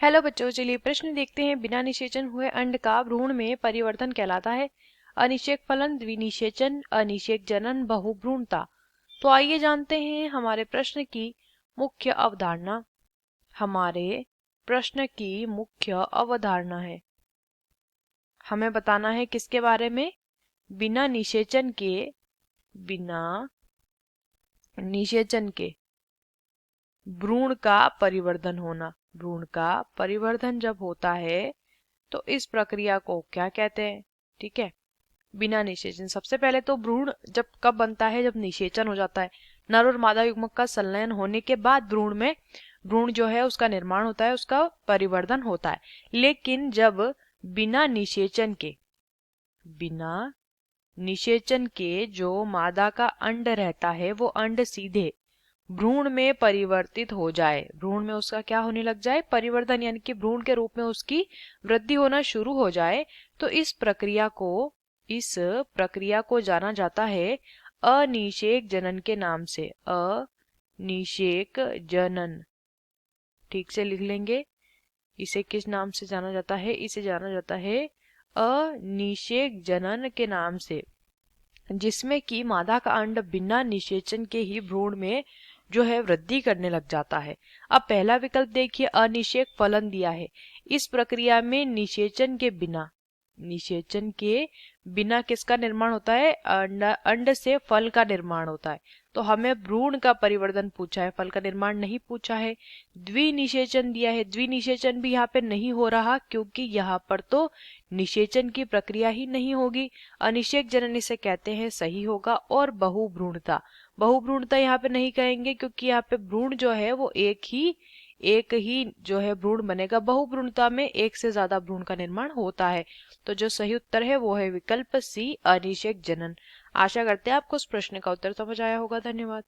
Hello बच्चों, चलिए प्रश्न देखते हैं। बिना निषेचन हुए अंड का भ्रूण में परिवर्तन कहलाता है। अनिषेक फलन, द्विनिषेचन, अनिषेक जनन, बहुभ्रूणता। तो आइए जानते हैं हमारे प्रश्न की मुख्य अवधारणा। हमारे प्रश्न की मुख्य अवधारणा है, हमें बताना है किसके बारे में? बिना निषेचन के भ्रूण का परिवर्धन होना। भ्रूण का परिवर्धन जब होता है तो इस प्रक्रिया को क्या कहते हैं? ठीक है, बिना निषेचन। सबसे पहले तो भ्रूण जब कब बनता है? जब निषेचन हो जाता है। नर और मादा युग्मक का संलयन होने के बाद भ्रूण जो है उसका निर्माण होता है, उसका परिवर्धन होता है। लेकिन जब बिना निषेचन के जो मादा का अंड रहता है वो अंड सीधे भ्रूण में परिवर्तित हो जाए, भ्रूण में उसका क्या होने लग जाए? परिवर्तन, यानी कि भ्रूण के रूप में उसकी वृद्धि होना शुरू हो जाए, तो इस प्रक्रिया को जाना जाता है अनिषेक जनन के नाम से। अनिषेक जनन, ठीक से लिख लेंगे। इसे किस नाम से जाना जाता है? इसे जाना जाता है अनिषेक जनन के नाम से, जिसमें कि मादा का अंड बिना निषेचन के ही भ्रूण में जो है वृद्धि करने लग जाता है। अब पहला विकल्प देखिए, अनिषेक फलन दिया है। इस प्रक्रिया में निषेचन के बिना किसका निर्माण होता है? अंड से फल का निर्माण होता है। तो हमें भ्रूण का परिवर्तन पूछा है, फल का निर्माण नहीं पूछा है। द्विनिषेचन दिया है, द्विनिषेचन भी यहाँ पे नहीं हो रहा क्योंकि यहाँ पर तो निषेचन की प्रक्रिया ही नहीं होगी। अनिषेक जनन इसे कहते हैं, सही होगा। और बहुभ्रूणता यहाँ पे नहीं कहेंगे क्योंकि यहाँ पे भ्रूण जो है वो एक ही जो है भ्रूण बनेगा। बहुभ्रूणता में एक से ज्यादा भ्रूण का निर्माण होता है। तो जो सही उत्तर है वो है विकल्प सी, अनिषेक जनन। आशा करते हैं आपको इस प्रश्न का उत्तर समझ आया होगा। धन्यवाद।